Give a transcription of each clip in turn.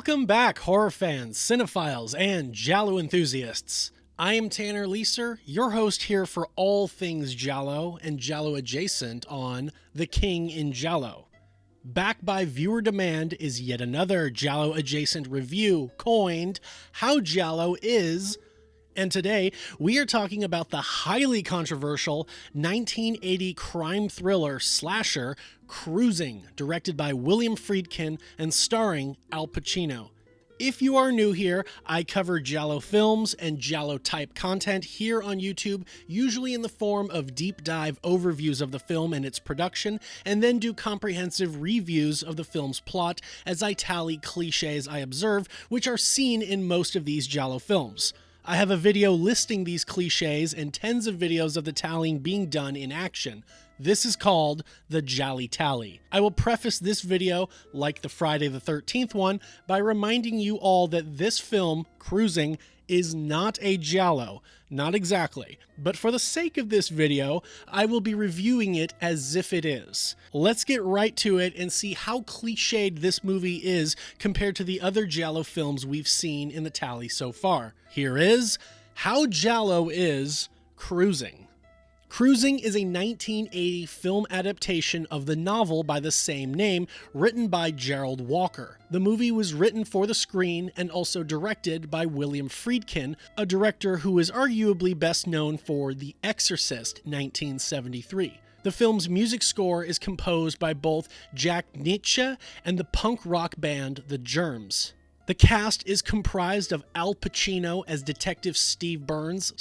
Welcome back, horror fans, cinephiles, and Giallo enthusiasts. I am Tanner Leeser, your host here for all things Giallo and Giallo adjacent on The King in Giallo. Back by viewer demand is yet another Giallo adjacent review coined How Giallo Is. And today, we are talking about the highly controversial 1980 crime thriller slasher Cruising, directed by William Friedkin and starring Al Pacino. If you are new here, I cover Giallo films and Giallo-type content here on YouTube, usually in the form of deep dive overviews of the film and its production, and then do comprehensive reviews of the film's plot as I tally cliches I observe, which are seen in most of these Giallo films. I have a video listing these cliches and tens of videos of the tallying being done in action. This is called the GialliTally. I will preface this video, like the Friday the 13th one, by reminding you all that this film, Cruising, is not a Giallo. Not exactly. But for the sake of this video, I will be reviewing it as if it is. Let's get right to it and see how cliched this movie is compared to the other Giallo films we've seen in the tally so far. Here is How Giallo Is Cruising. Cruising is a 1980 film adaptation of the novel by the same name, written by Gerald Walker. The movie was written for the screen and also directed by William Friedkin, a director who is arguably best known for The Exorcist, 1973. The film's music score is composed by both Jack Nitzsche and the punk rock band The Germs. The cast is comprised of Al Pacino as Detective Steve Burns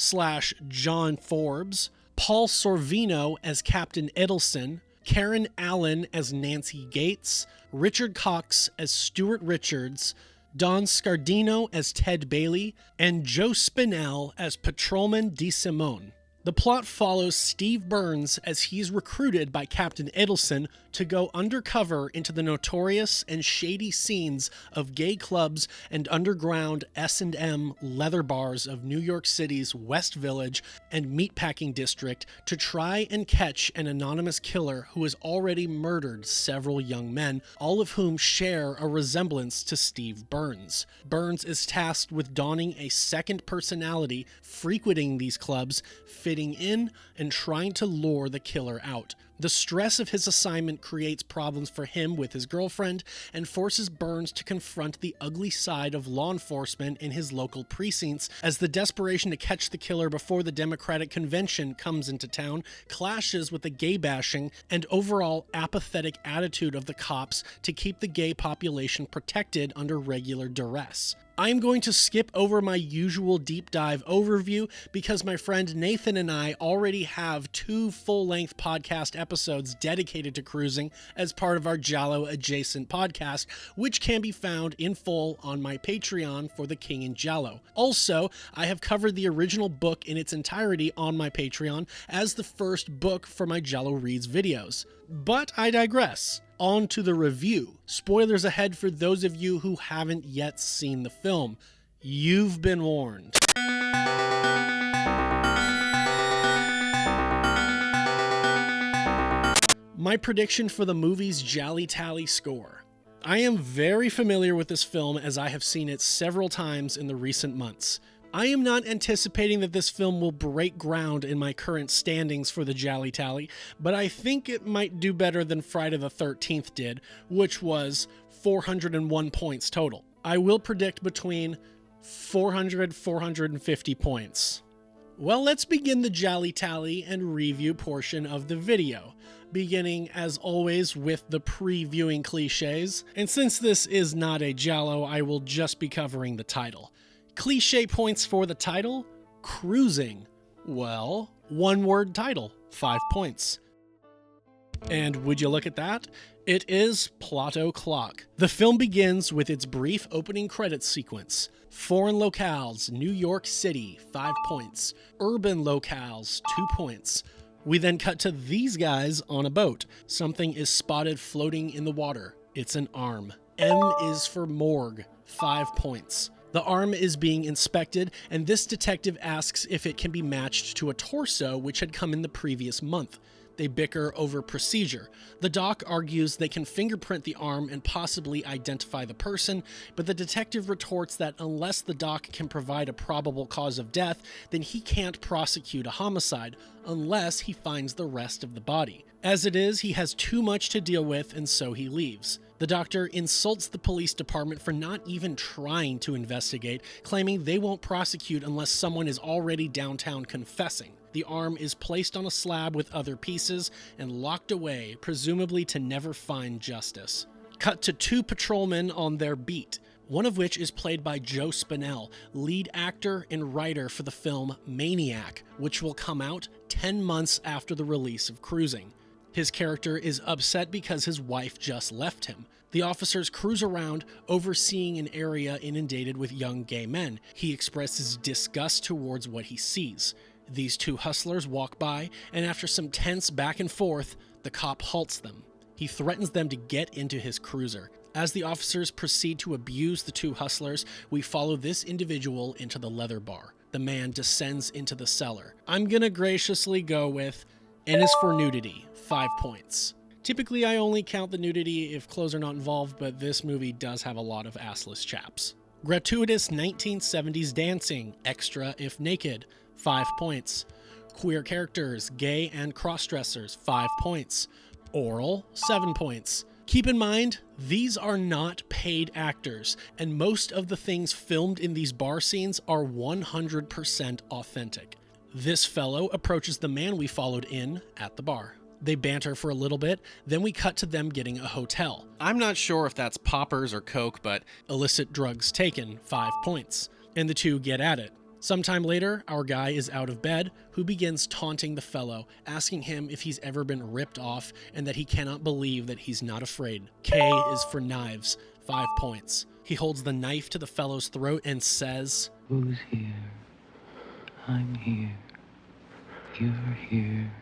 / John Forbes, Paul Sorvino as Captain Edelson, Karen Allen as Nancy Gates, Richard Cox as Stuart Richards, Don Scardino as Ted Bailey, and Joe Spinell as Patrolman DeSimone. The plot follows Steve Burns as he's recruited by Captain Edelson to go undercover into the notorious and shady scenes of gay clubs and underground S&M leather bars of New York City's West Village and Meatpacking District to try and catch an anonymous killer who has already murdered several young men, all of whom share a resemblance to Steve Burns. Burns is tasked with donning a second personality, frequenting these clubs, fitting in, and trying to lure the killer out. The stress of his assignment creates problems for him with his girlfriend and forces Burns to confront the ugly side of law enforcement in his local precincts as the desperation to catch the killer before the Democratic Convention comes into town clashes with the gay bashing and overall apathetic attitude of the cops to keep the gay population protected under regular duress. I'm going to skip over my usual deep dive overview because my friend Nathan and I already have 2 full-length podcast episodes dedicated to Cruising as part of our Giallo adjacent podcast, which can be found in full on my Patreon for The King in Giallo. Also, I have covered the original book in its entirety on my Patreon as the first book for my Giallo Reads videos. But I digress. On to the review. Spoilers ahead for those of you who haven't yet seen the film. You've been warned. My prediction for the movie's GialliTally score. I am very familiar with this film as I have seen it several times in the recent months. I am not anticipating that this film will break ground in my current standings for the GialliTally, but I think it might do better than Friday the 13th did, which was 401 points total. I will predict between 450 points. Well, let's begin the GialliTally and review portion of the video, beginning as always with the previewing cliches, and since this is not a Giallo, I will just be covering the title. Cliche points for the title, Cruising. Well, one-word title, 5 points. And would you look at that? It is plot o'clock. The film begins with its brief opening credits sequence. Foreign locales, New York City, 5 points. Urban locales, 2 points. We then cut to these guys on a boat. Something is spotted floating in the water. It's an arm. M is for morgue, 5 points. The arm is being inspected, and this detective asks if it can be matched to a torso which had come in the previous month. They bicker over procedure. The doc argues they can fingerprint the arm and possibly identify the person, but the detective retorts that unless the doc can provide a probable cause of death, then he can't prosecute a homicide unless he finds the rest of the body. As it is, he has too much to deal with, and so he leaves. The doctor insults the police department for not even trying to investigate, claiming they won't prosecute unless someone is already downtown confessing. The arm is placed on a slab with other pieces and locked away, presumably to never find justice. Cut to 2 patrolmen on their beat, one of which is played by Joe Spinell, lead actor and writer for the film Maniac, which will come out 10 months after the release of Cruising. His character is upset because his wife just left him. The officers cruise around, overseeing an area inundated with young gay men. He expresses disgust towards what he sees. These 2 hustlers walk by, and after some tense back and forth, the cop halts them. He threatens them to get into his cruiser. As the officers proceed to abuse the 2 hustlers, we follow this individual into the leather bar. The man descends into the cellar. I'm gonna graciously go with N is for nudity, 5 points. Typically, I only count the nudity if clothes are not involved, but this movie does have a lot of assless chaps. Gratuitous 1970s dancing, extra if naked, 5 points. Queer characters, gay and cross-dressers, 5 points. Oral, 7 points. Keep in mind, these are not paid actors, and most of the things filmed in these bar scenes are 100% authentic. This fellow approaches the man we followed in at the bar. They banter for a little bit, then we cut to them getting a hotel. I'm not sure if that's poppers or coke, but illicit drugs taken, 5 points. And the 2 get at it. Sometime later, our guy is out of bed, who begins taunting the fellow, asking him if he's ever been ripped off and that he cannot believe that he's not afraid. K is for knives, 5 points. He holds the knife to the fellow's throat and says, "Who's here? I'm here. You're here."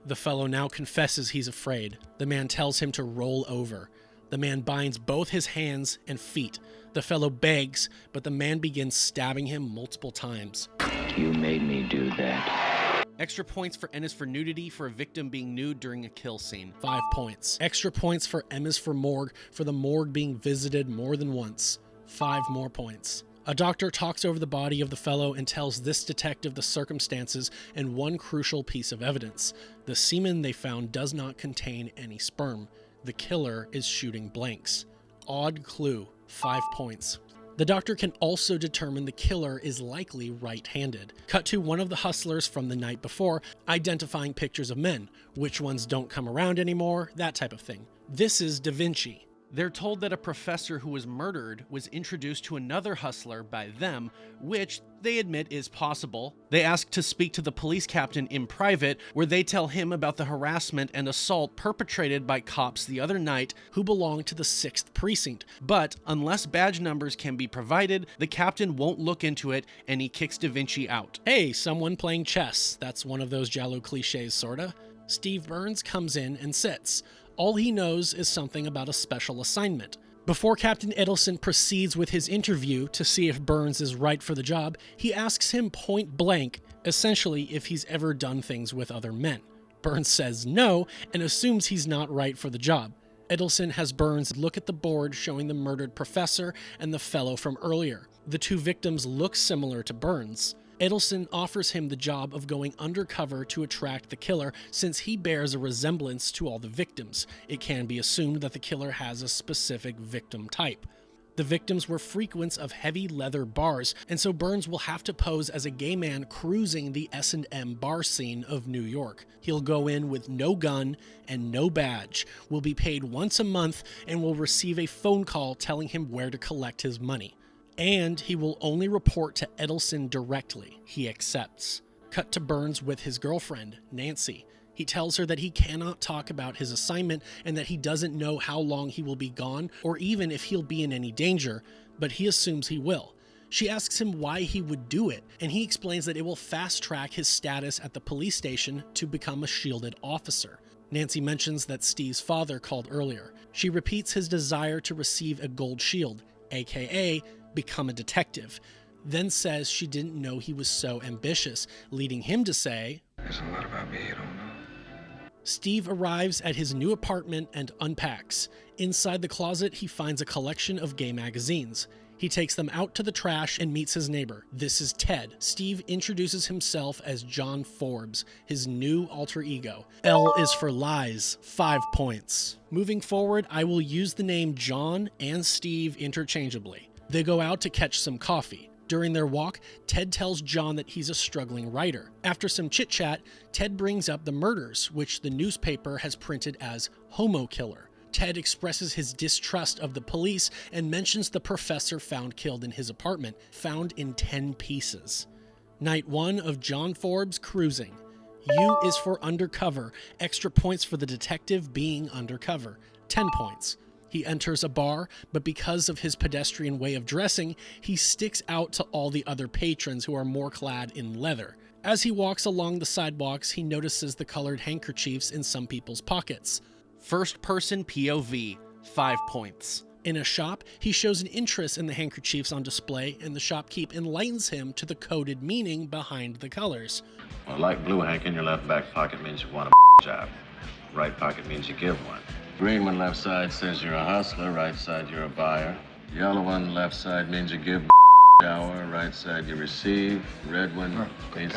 The fellow now confesses he's afraid. The man tells him to roll over. The man binds both his hands and feet. The fellow begs, but the man begins stabbing him multiple times. You made me do that. Extra points for N is for nudity for a victim being nude during a kill scene. 5 points. Extra points for M is for morgue for the morgue being visited more than once. 5 more points. A doctor talks over the body of the fellow and tells this detective the circumstances and one crucial piece of evidence. The semen they found does not contain any sperm. The killer is shooting blanks. Odd clue, 5 points. The doctor can also determine the killer is likely right-handed. Cut to one of the hustlers from the night before, identifying pictures of men. Which ones don't come around anymore, that type of thing. This is Da Vinci. They're told that a professor who was murdered was introduced to another hustler by them, which they admit is possible. They ask to speak to the police captain in private, where they tell him about the harassment and assault perpetrated by cops the other night who belong to the 6th precinct. But unless badge numbers can be provided, the captain won't look into it, and he kicks Da Vinci out. Hey, someone playing chess. That's one of those Giallo cliches, sorta. Steve Burns comes in and sits. All he knows is something about a special assignment. Before Captain Edelson proceeds with his interview to see if Burns is right for the job, he asks him point blank, essentially if he's ever done things with other men. Burns says no and assumes he's not right for the job. Edelson has Burns look at the board showing the murdered professor and the fellow from earlier. The 2 victims look similar to Burns. Edelson offers him the job of going undercover to attract the killer since he bears a resemblance to all the victims. It can be assumed that the killer has a specific victim type. The victims were frequents of heavy leather bars, and so Burns will have to pose as a gay man cruising the S&M bar scene of New York. He'll go in with no gun and no badge, will be paid once a month, and will receive a phone call telling him where to collect his money. And he will only report to Edelson directly. He accepts. Cut to Burns with his girlfriend, Nancy. He tells her that he cannot talk about his assignment and that he doesn't know how long he will be gone or even if he'll be in any danger, but he assumes he will. She asks him why he would do it, and he explains that it will fast-track his status at the police station to become a shielded officer. Nancy mentions that Steve's father called earlier. She repeats his desire to receive a gold shield, aka become a detective, then says she didn't know he was so ambitious, leading him to say, "There's a lot about me you don't know." Steve arrives at his new apartment and unpacks. Inside the closet, he finds a collection of gay magazines. He takes them out to the trash and meets his neighbor. This is Ted. Steve introduces himself as John Forbes, his new alter ego. L is for lies, 5 points. Moving forward, I will use the name John and Steve interchangeably. They go out to catch some coffee. During their walk, Ted tells John that he's a struggling writer. After some chit-chat, Ted brings up the murders, which the newspaper has printed as Homo Killer. Ted expresses his distrust of the police and mentions the professor found killed in his apartment, found in 10 pieces. Night 1 of John Forbes cruising. U is for undercover, extra points for the detective being undercover, 10 points. He enters a bar, but because of his pedestrian way of dressing, he sticks out to all the other patrons who are more clad in leather. As he walks along the sidewalks, he notices the colored handkerchiefs in some people's pockets. First person POV, 5 points. In a shop, he shows an interest in the handkerchiefs on display, and the shopkeep enlightens him to the coded meaning behind the colors. Well, light blue hank in your left back pocket means you want a job. Right pocket means you give one. Green one left side says you're a hustler, right side you're a buyer. Yellow one left side means you give shower, right side you receive. Red one means...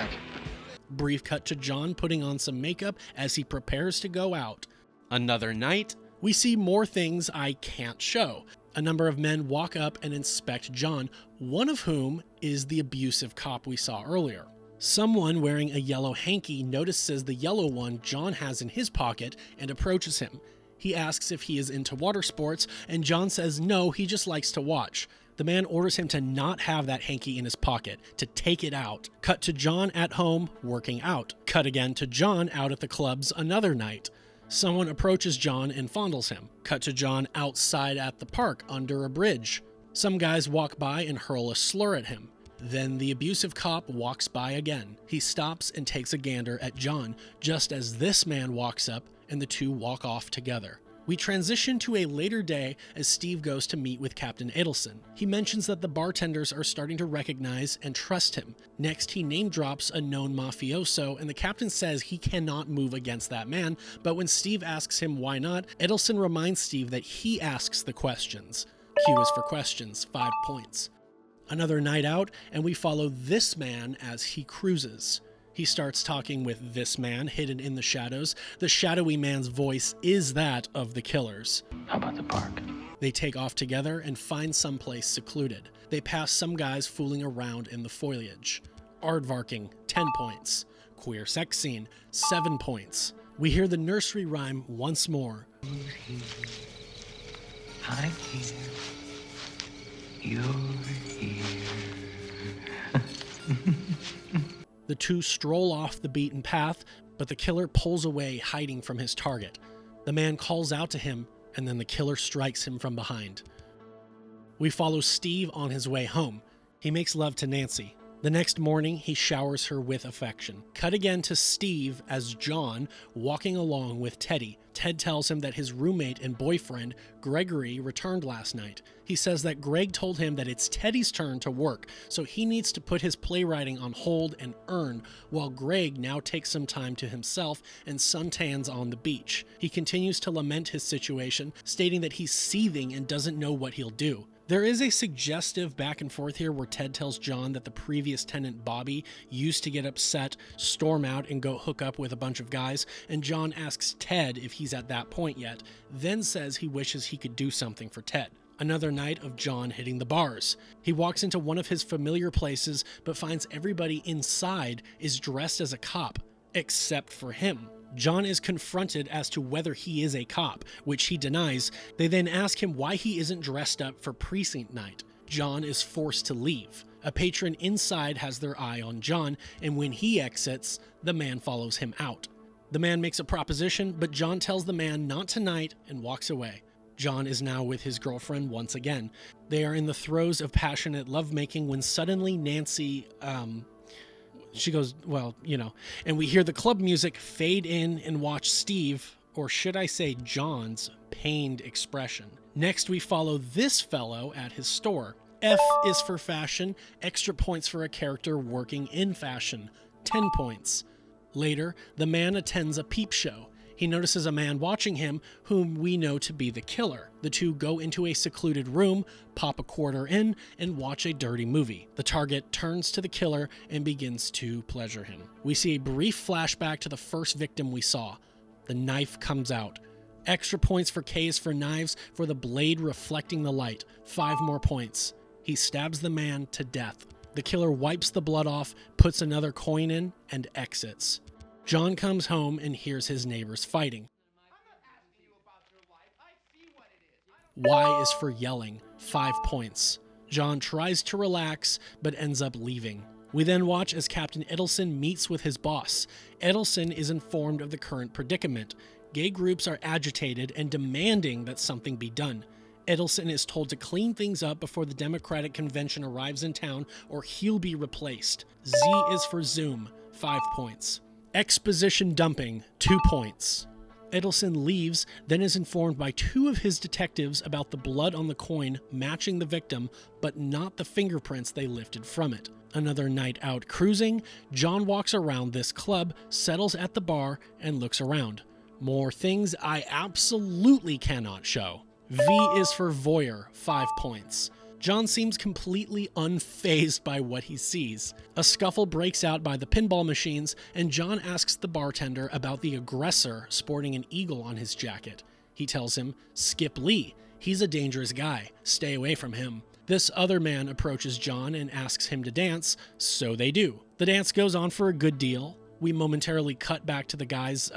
Brief cut to John putting on some makeup as he prepares to go out. Another night, we see more things I can't show. A number of men walk up and inspect John, one of whom is the abusive cop we saw earlier. Someone wearing a yellow hanky notices the yellow one John has in his pocket and approaches him. He asks if he is into water sports, and John says no, he just likes to watch. The man orders him to not have that hanky in his pocket, to take it out. Cut to John at home, working out. Cut again to John out at the clubs another night. Someone approaches John and fondles him. Cut to John outside at the park under a bridge. Some guys walk by and hurl a slur at him. Then the abusive cop walks by again. He stops and takes a gander at John, just as this man walks up and the two walk off together. We transition to a later day as Steve goes to meet with Captain Adelson. He mentions that the bartenders are starting to recognize and trust him. Next, he name drops a known mafioso, and the captain says he cannot move against that man, but when Steve asks him why not, Adelson reminds Steve that he asks the questions. Q is for questions, 5 points. Another night out, and we follow this man as he cruises. He starts talking with this man hidden in the shadows. The shadowy man's voice is that of the killers. How about the park? They take off together and find someplace secluded. They pass some guys fooling around in the foliage. Aardvarking, 10 points. Queer sex scene, 7 points. We hear the nursery rhyme once more. I'm here. You're here. The two stroll off the beaten path, but the killer pulls away, hiding from his target. The man calls out to him, and then the killer strikes him from behind. We follow Steve on his way home. He makes love to Nancy. The next morning, he showers her with affection. Cut again to Steve as John walking along with Teddy. Ted tells him that his roommate and boyfriend, Gregory, returned last night. He says that Greg told him that it's Teddy's turn to work, so he needs to put his playwriting on hold and earn, while Greg now takes some time to himself and suntans on the beach. He continues to lament his situation, stating that he's seething and doesn't know what he'll do. There is a suggestive back and forth here where Ted tells John that the previous tenant Bobby used to get upset, storm out, and go hook up with a bunch of guys, and John asks Ted if he's at that point yet, then says he wishes he could do something for Ted. Another night of John hitting the bars. He walks into one of his familiar places, but finds everybody inside is dressed as a cop, except for him. John is confronted as to whether he is a cop, which he denies. They then ask him why he isn't dressed up for precinct night. John is forced to leave. A patron inside has their eye on John, and when he exits, the man follows him out. The man makes a proposition, but John tells the man not tonight and walks away. John is now with his girlfriend once again. They are in the throes of passionate lovemaking when suddenly Nancy, she goes, well, you know, and we hear the club music fade in and watch Steve, or should I say John's, pained expression. Next, we follow this fellow at his store. F is for fashion, extra points for a character working in fashion, 10 points. Later, the man attends a peep show. He notices a man watching him whom we know to be the killer. The two go into a secluded room, pop a quarter in, and watch a dirty movie. The target turns to the killer and begins to pleasure him. We see a brief flashback to the first victim we saw. The knife comes out. Extra points for K's for knives for the blade reflecting the light. 5 more points. He stabs the man to death. The killer wipes the blood off, puts another coin in, and exits. John comes home and hears his neighbors fighting. Y is for yelling. 5 points. John tries to relax, but ends up leaving. We then watch as Captain Edelson meets with his boss. Edelson is informed of the current predicament. Gay groups are agitated and demanding that something be done. Edelson is told to clean things up before the Democratic Convention arrives in town or he'll be replaced. Z is for Zoom. 5 points. Exposition dumping. 2 points. Edelson leaves, then is informed by 2 of his detectives about the blood on the coin matching the victim, but not the fingerprints they lifted from it. Another night out cruising, John walks around this club, settles at the bar, and looks around. More things I absolutely cannot show. V is for voyeur. 5 points. John seems completely unfazed by what he sees. A scuffle breaks out by the pinball machines, and John asks the bartender about the aggressor sporting an eagle on his jacket. He tells him, Skip Lee. He's a dangerous guy. Stay away from him. This other man approaches John and asks him to dance, so they do. The dance goes on for a good deal. We momentarily cut back to the guys,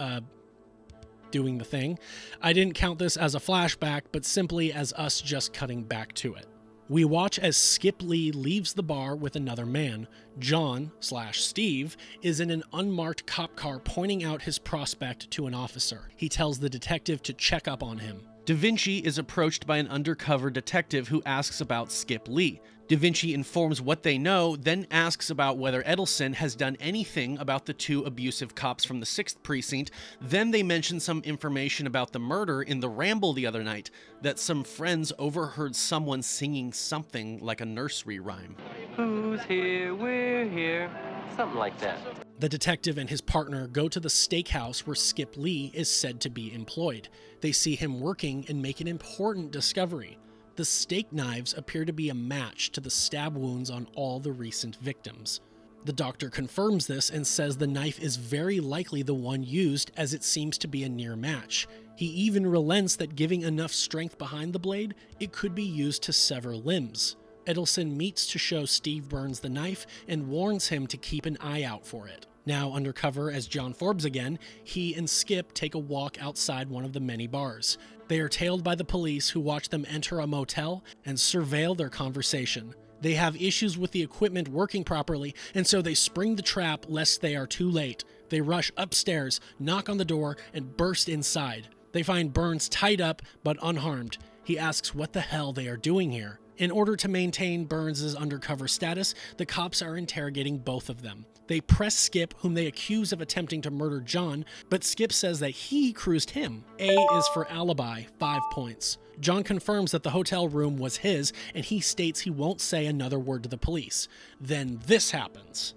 doing the thing. I didn't count this as a flashback, but simply as us just cutting back to it. We watch as Skip Lee leaves the bar with another man. John/Steve is in an unmarked cop car pointing out his prospect to an officer. He tells the detective to check up on him. Da Vinci is approached by an undercover detective who asks about Skip Lee. Da Vinci informs what they know, then asks about whether Edelson has done anything about the 2 abusive cops from the 6th precinct. Then they mention some information about the murder in the Ramble the other night, that some friends overheard someone singing something like a nursery rhyme. Who's here? We're here. Something like that. The detective and his partner go to the steakhouse where Skip Lee is said to be employed. They see him working and make an important discovery. The steak knives appear to be a match to the stab wounds on all the recent victims. The doctor confirms this and says the knife is very likely the one used, as it seems to be a near match. He even relents that giving enough strength behind the blade, it could be used to sever limbs. Edelson meets to show Steve Burns the knife and warns him to keep an eye out for it. Now undercover as John Forbes again, he and Skip take a walk outside one of the many bars. They are tailed by the police, who watch them enter a motel and surveil their conversation. They have issues with the equipment working properly, and so they spring the trap lest they are too late. They rush upstairs, knock on the door, and burst inside. They find Burns tied up but unharmed. He asks what the hell they are doing here. In order to maintain Burns' undercover status, the cops are interrogating both of them. They press Skip, whom they accuse of attempting to murder John, but Skip says that he cruised him. A is for alibi, 5 points. John confirms that the hotel room was his, and he states he won't say another word to the police. Then this happens.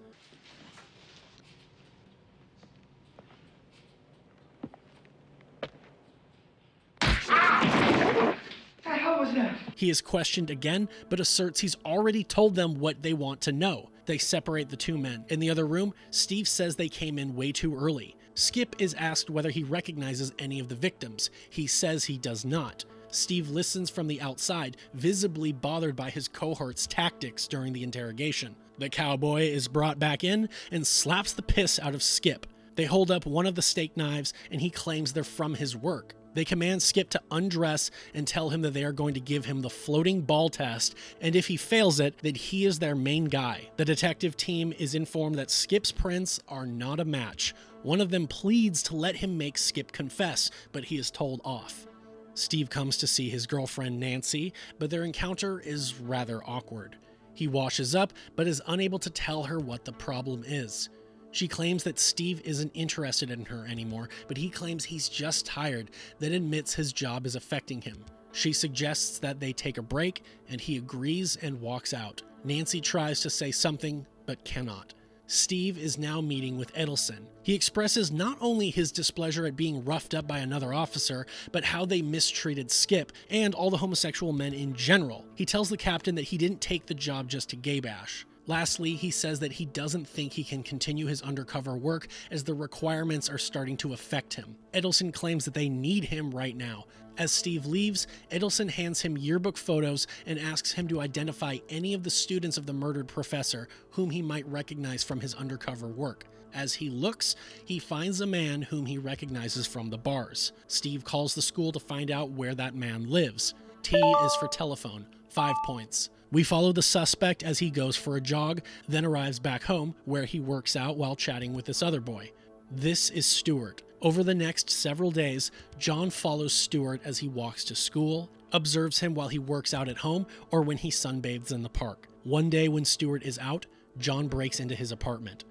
He is questioned again, but asserts he's already told them what they want to know. They separate the 2 men. In the other room, Steve says they came in way too early. Skip is asked whether he recognizes any of the victims. He says he does not. Steve listens from the outside, visibly bothered by his cohort's tactics during the interrogation. The cowboy is brought back in and slaps the piss out of Skip. They hold up one of the steak knives, and he claims they're from his work. They command Skip to undress and tell him that they are going to give him the floating ball test, and if he fails it, that he is their main guy. The detective team is informed that Skip's prints are not a match. One of them pleads to let him make Skip confess, but he is told off. Steve comes to see his girlfriend Nancy, but their encounter is rather awkward. He washes up, but is unable to tell her what the problem is. She claims that Steve isn't interested in her anymore, but he claims he's just tired, then admits his job is affecting him. She suggests that they take a break, and he agrees and walks out. Nancy tries to say something, but cannot. Steve is now meeting with Edelson. He expresses not only his displeasure at being roughed up by another officer, but how they mistreated Skip and all the homosexual men in general. He tells the captain that he didn't take the job just to gay bash. Lastly, he says that he doesn't think he can continue his undercover work as the requirements are starting to affect him. Edelson claims that they need him right now. As Steve leaves, Edelson hands him yearbook photos and asks him to identify any of the students of the murdered professor whom he might recognize from his undercover work. As he looks, he finds a man whom he recognizes from the bars. Steve calls the school to find out where that man lives. T is for telephone, 5 points. We follow the suspect as he goes for a jog, then arrives back home where he works out while chatting with this other boy. This is Stuart. Over the next several days, John follows Stuart as he walks to school, observes him while he works out at home, or when he sunbathes in the park. One day when Stuart is out, John breaks into his apartment.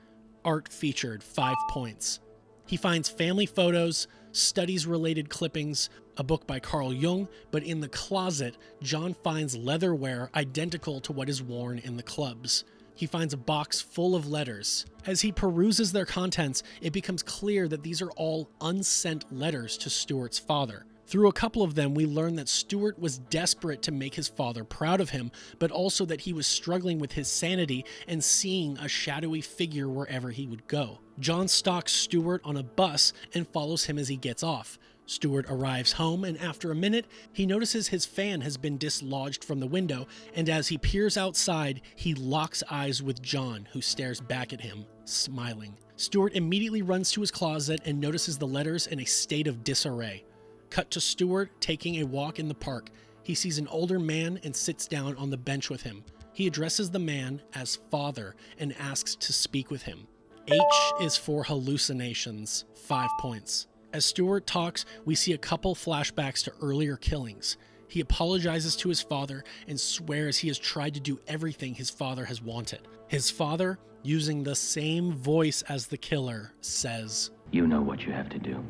Art featured, 5 points. He finds family photos, studies-related clippings, a book by Carl Jung, but in the closet, John finds leatherware identical to what is worn in the clubs. He finds a box full of letters. As he peruses their contents, it becomes clear that these are all unsent letters to Stuart's father. Through a couple of them, we learn that Stuart was desperate to make his father proud of him, but also that he was struggling with his sanity and seeing a shadowy figure wherever he would go. John stalks Stuart on a bus and follows him as he gets off. Stuart arrives home, and after a minute, he notices his fan has been dislodged from the window, and as he peers outside, he locks eyes with John, who stares back at him, smiling. Stuart immediately runs to his closet and notices the letters in a state of disarray. Cut to Stuart taking a walk in the park. He sees an older man and sits down on the bench with him. He addresses the man as father and asks to speak with him. H is for hallucinations, 5 points. As Stuart talks, we see a couple flashbacks to earlier killings. He apologizes to his father and swears he has tried to do everything his father has wanted. His father, using the same voice as the killer, says, You know what you have to do.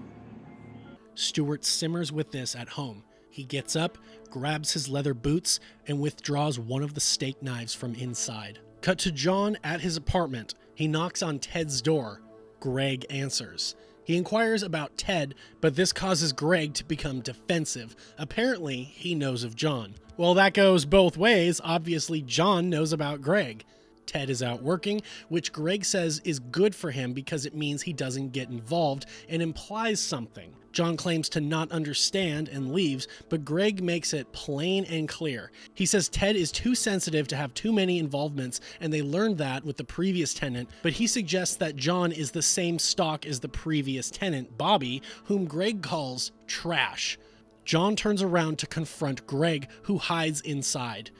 Stuart simmers with this at home. He gets up, grabs his leather boots, and withdraws one of the steak knives from inside. Cut to John at his apartment. He knocks on Ted's door. Greg answers. He inquires about Ted, but this causes Greg to become defensive. Apparently, he knows of John. Well, that goes both ways. Obviously, John knows about Greg. Ted is out working, which Greg says is good for him because it means he doesn't get involved and implies something. John claims to not understand and leaves, but Greg makes it plain and clear. He says Ted is too sensitive to have too many involvements, and they learned that with the previous tenant, but he suggests that John is the same stock as the previous tenant, Bobby, whom Greg calls trash. John turns around to confront Greg, who hides inside.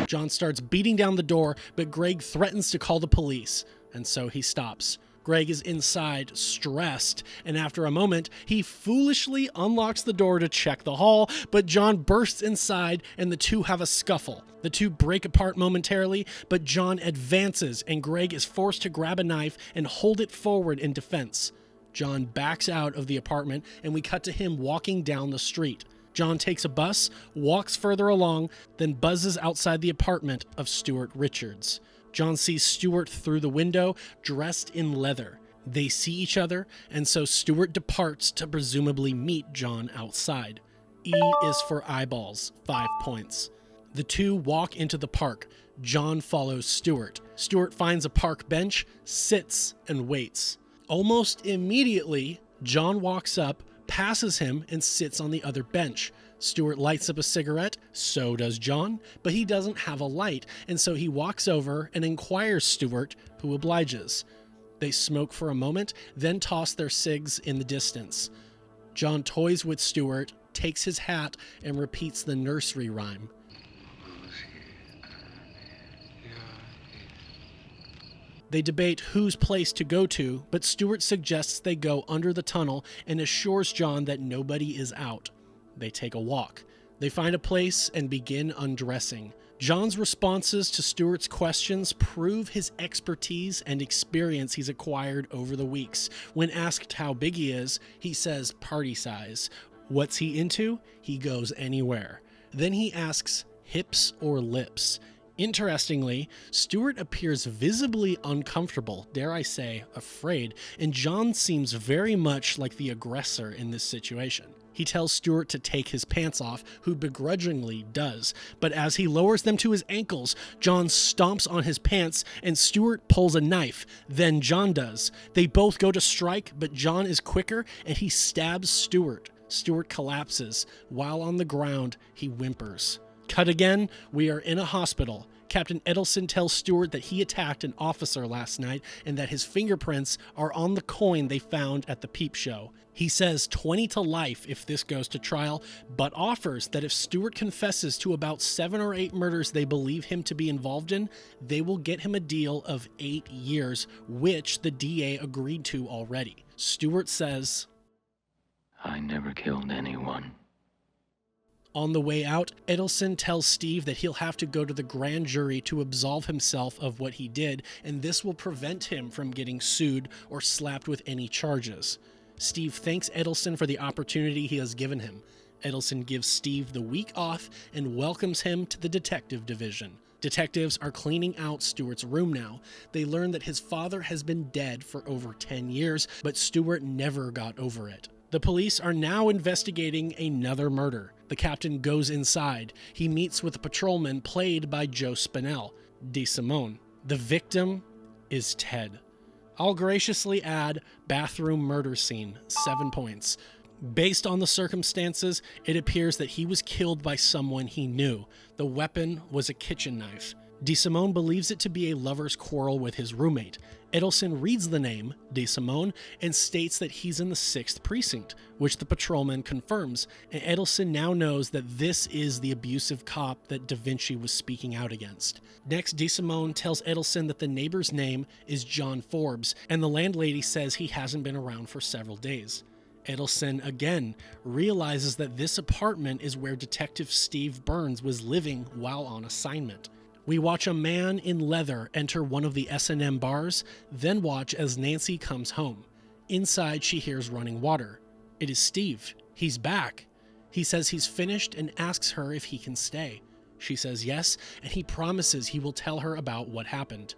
John starts beating down the door, but Greg threatens to call the police, and so he stops. Greg is inside, stressed, and after a moment, he foolishly unlocks the door to check the hall, but John bursts inside and the two have a scuffle. The two break apart momentarily, but John advances and Greg is forced to grab a knife and hold it forward in defense. John backs out of the apartment and we cut to him walking down the street. John takes a bus, walks further along, then buzzes outside the apartment of Stuart Richards. John sees Stuart through the window, dressed in leather. They see each other, and so Stuart departs to presumably meet John outside. E is for eyeballs, 5 points. The two walk into the park. John follows Stuart. Stuart finds a park bench, sits, and waits. Almost immediately, John walks up, passes him, and sits on the other bench. Stuart lights up a cigarette, so does John, but he doesn't have a light, and so he walks over and inquires Stuart, who obliges. They smoke for a moment, then toss their cigs in the distance. John toys with Stuart, takes his hat, and repeats the nursery rhyme. They debate whose place to go to, but Stuart suggests they go under the tunnel and assures John that nobody is out. They take a walk. They find a place and begin undressing. John's responses to Stuart's questions prove his expertise and experience he's acquired over the weeks. When asked how big he is, he says party size. What's he into? He goes anywhere. Then he asks hips or lips. Interestingly, Stewart appears visibly uncomfortable, dare I say, afraid, and John seems very much like the aggressor in this situation. He tells Stewart to take his pants off, who begrudgingly does, but as he lowers them to his ankles, John stomps on his pants and Stewart pulls a knife. Then John does. They both go to strike, but John is quicker and he stabs Stewart. Stewart collapses. While on the ground, he whimpers. Cut again, we are in a hospital. Captain Edelson tells Stewart that he attacked an officer last night and that his fingerprints are on the coin they found at the peep show. He says 20 to life if this goes to trial, but offers that if Stewart confesses to about 7 or 8 murders they believe him to be involved in, they will get him a deal of 8 years, which the DA agreed to already. Stewart says, I never killed anyone. On the way out, Edelson tells Steve that he'll have to go to the grand jury to absolve himself of what he did, and this will prevent him from getting sued or slapped with any charges. Steve thanks Edelson for the opportunity he has given him. Edelson gives Steve the week off and welcomes him to the detective division. Detectives are cleaning out Stewart's room now. They learn that his father has been dead for over 10 years, but Stewart never got over it. The police are now investigating another murder. The captain goes inside. He meets with a patrolman played by Joe Spinell, DeSimone. The victim is Ted. I'll graciously add bathroom murder scene, 7 points. Based on the circumstances, it appears that he was killed by someone he knew. The weapon was a kitchen knife. DeSimone believes it to be a lover's quarrel with his roommate. Edelson reads the name, DeSimone, and states that he's in the 6th precinct, which the patrolman confirms, and Edelson now knows that this is the abusive cop that Da Vinci was speaking out against. Next, DeSimone tells Edelson that the neighbor's name is John Forbes, and the landlady says he hasn't been around for several days. Edelson again realizes that this apartment is where Detective Steve Burns was living while on assignment. We watch a man in leather enter one of the S&M bars, then watch as Nancy comes home. Inside, she hears running water. It is Steve. He's back. He says he's finished and asks her if he can stay. She says yes, and he promises he will tell her about what happened.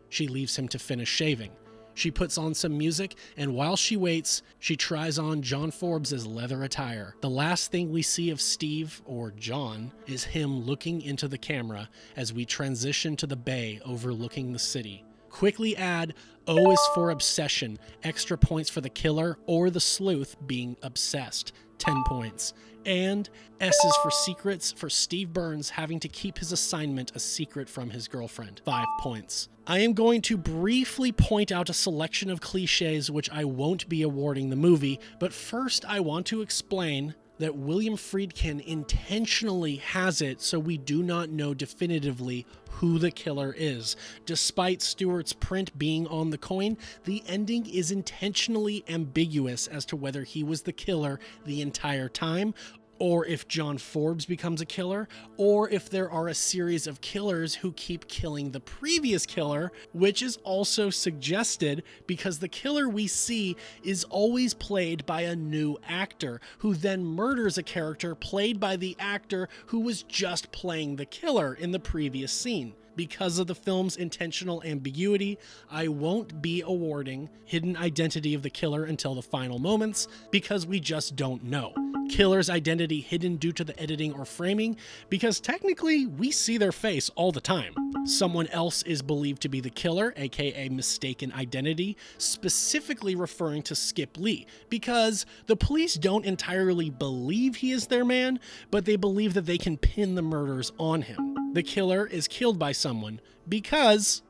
She leaves him to finish shaving. She puts on some music, and while she waits, she tries on John Forbes' leather attire. The last thing we see of Steve, or John, is him looking into the camera as we transition to the bay overlooking the city. Quickly add O is for obsession, extra points for the killer or the sleuth being obsessed, 10 points. And S is for secrets for Steve Burns having to keep his assignment a secret from his girlfriend, 5 points. I am going to briefly point out a selection of cliches which I won't be awarding the movie, but first I want to explain that William Friedkin intentionally has it so we do not know definitively who the killer is. Despite Stewart's print being on the coin, the ending is intentionally ambiguous as to whether he was the killer the entire time, or if John Forbes becomes a killer, or if there are a series of killers who keep killing the previous killer, which is also suggested because the killer we see is always played by a new actor, who then murders a character played by the actor who was just playing the killer in the previous scene. Because of the film's intentional ambiguity, I won't be awarding hidden identity of the killer until the final moments, because we just don't know. Killer's identity hidden due to the editing or framing, because technically we see their face all the time. Someone else is believed to be the killer, aka mistaken identity, specifically referring to Skip Lee, because the police don't entirely believe he is their man, but they believe that they can pin the murders on him. The killer is killed by someone because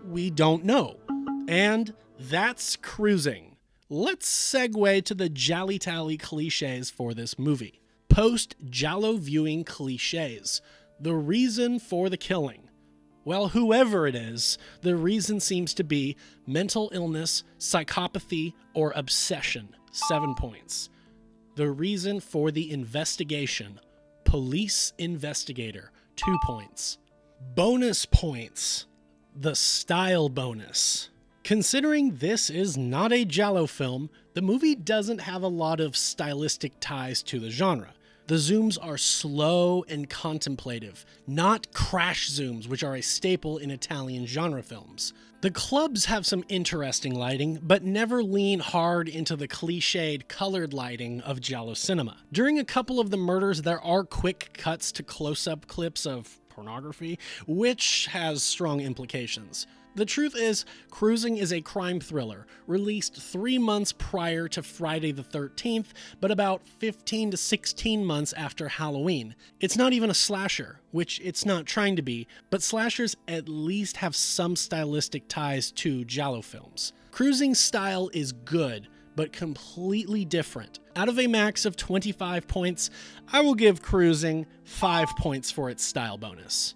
we don't know. And that's cruising. Let's segue to the GialliTally cliches for this movie. Post-Giallo viewing cliches. The reason for the killing. Well, whoever it is, the reason seems to be mental illness, psychopathy, or obsession, 7 points. The reason for the investigation. Police investigator, 2 points. Bonus points. The style bonus. Considering this is not a Giallo film, the movie doesn't have a lot of stylistic ties to the genre. The zooms are slow and contemplative, not crash zooms, which are a staple in Italian genre films. The clubs have some interesting lighting, but never lean hard into the cliched colored lighting of giallo cinema. During a couple of the murders, there are quick cuts to close-up clips of pornography, which has strong implications. The truth is, Cruising is a crime thriller, released 3 months prior to Friday the 13th, but about 15 to 16 months after Halloween. It's not even a slasher, which it's not trying to be, but slashers at least have some stylistic ties to giallo films. Cruising's style is good, but completely different. Out of a max of 25 points, I will give Cruising 5 points for its style bonus.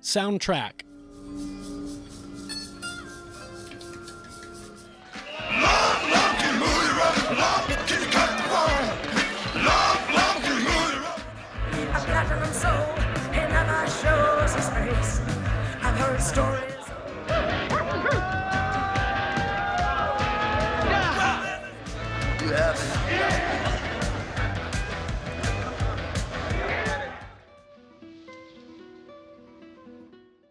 Soundtrack. A platinum soul, he never shows his face. I've heard stories. You haven't.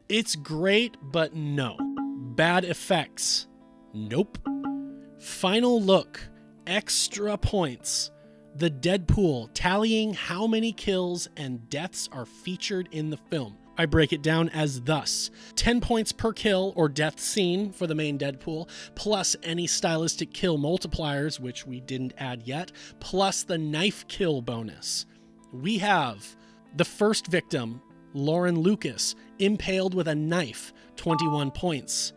It's great, but no. Bad effects. Nope. Final look. Extra points. The Deadpool tallying how many kills and deaths are featured in the film. I break it down as thus: 10 points per kill or death scene for the main Deadpool, plus any stylistic kill multipliers, which we didn't add yet, plus the knife kill bonus. We have the first victim, Lauren Lucas, impaled with a knife, 21 points.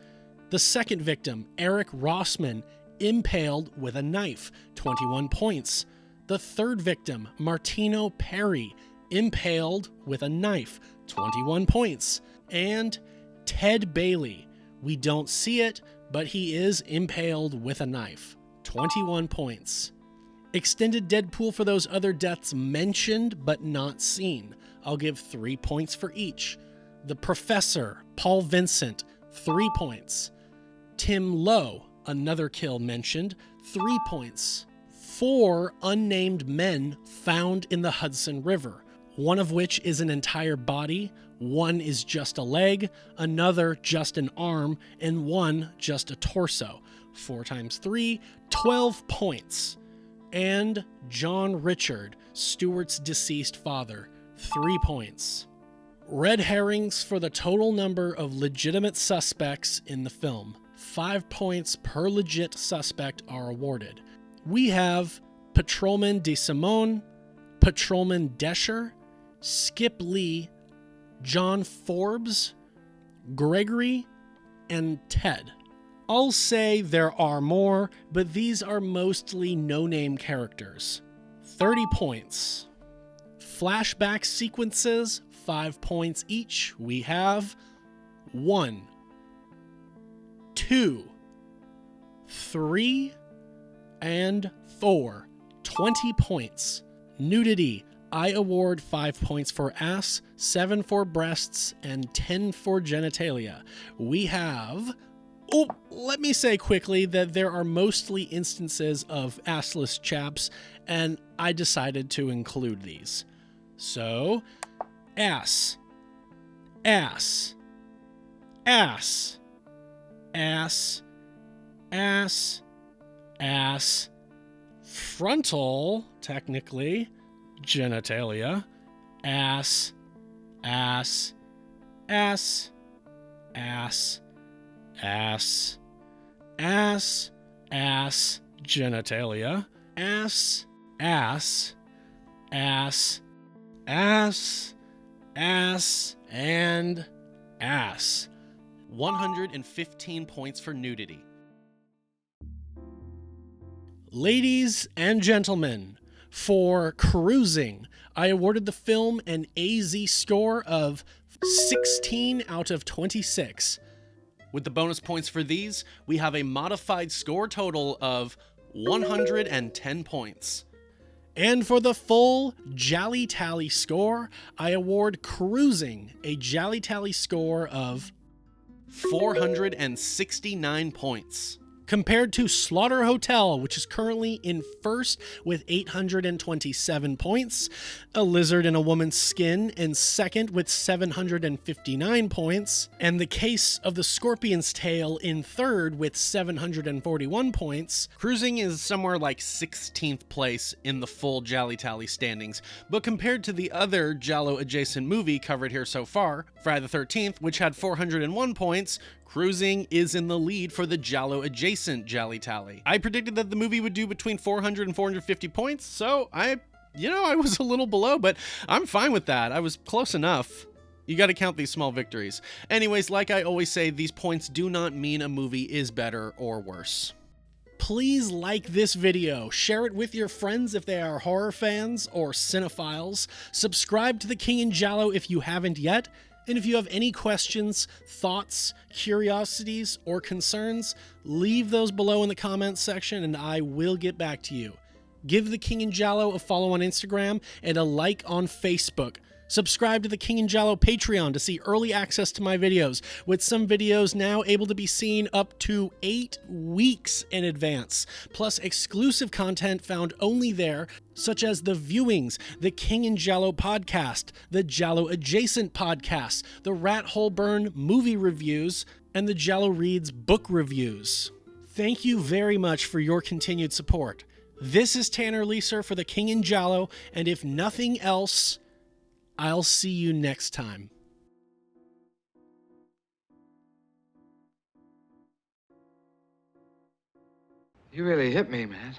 The second victim, Eric Rossman, impaled with a knife, 21 points. The third victim, Martino Perry, impaled with a knife, 21 points. And Ted Bailey, we don't see it, but he is impaled with a knife, 21 points. Extended Deadpool for those other deaths mentioned but not seen. I'll give 3 points for each. The Professor, Paul Vincent, 3 points. Tim Lowe, another kill mentioned, 3 points. 4 unnamed men found in the Hudson River, one of which is an entire body, one is just a leg, another just an arm, and one just a torso. 4 times 3, 12 points. And John Richard, Stewart's deceased father, 3 points. Red herrings for the total number of legitimate suspects in the film. 5 points per legit suspect are awarded. We have Patrolman DeSimone, Patrolman Desher, Skip Lee, John Forbes, Gregory, and Ted. I'll say there are more, but these are mostly no-name characters. 30 points. Flashback sequences, 5 points each. We have 1, 2, 3, and 4. 20 points. Nudity. I award 5 points for ass, 7 for breasts, and 10 for genitalia. We have... Oh, let me say quickly that there are mostly instances of assless chaps, and I decided to include these. So, ass, ass, ass, ass, ass, ass, frontal, technically, genitalia, ass, ass, ass, ass, ass, ass, ass, genitalia, ass, ass, ass, ass, ass, and ass. 115 points for nudity. Ladies and gentlemen, for Cruising, I awarded the film an AZ score of 16 out of 26. With the bonus points for these, we have a modified score total of 110 points. And for the full GialliTally score, I award Cruising a GialliTally score of 469 points. compared to Slaughter Hotel, which is currently in first with 827 points, A Lizard in a Woman's Skin in second with 759 points, and The Case of the Scorpion's Tail in third with 741 points. Cruising is somewhere like 16th place in the full GialliTally standings, but compared to the other Giallo adjacent movie covered here so far, Friday the 13th, which had 401 points, Cruising is in the lead for the Giallo adjacent GialliTally. I predicted that the movie would do between 400 and 450 points, so I was a little below, but I'm fine with that. I was close enough. You gotta count these small victories. Anyways, like I always say, these points do not mean a movie is better or worse. Please like this video, share it with your friends if they are horror fans or cinephiles, subscribe to The King in Giallo if you haven't yet, and if you have any questions, thoughts, curiosities, or concerns, leave those below in the comments section and I will get back to you. Give The King in Giallo a follow on Instagram and a like on Facebook. Subscribe to The King in Giallo Patreon to see early access to my videos, with some videos now able to be seen up to 8 weeks in advance, plus exclusive content found only there, such as the viewings, the King in Giallo podcast, the Giallo adjacent podcasts, the Rat Hole Burn movie reviews, and the Giallo Reads book reviews. Thank you very much for your continued support. This is Tanner Leeser for The King in Giallo, and if nothing else, I'll see you next time. You really hit me, man.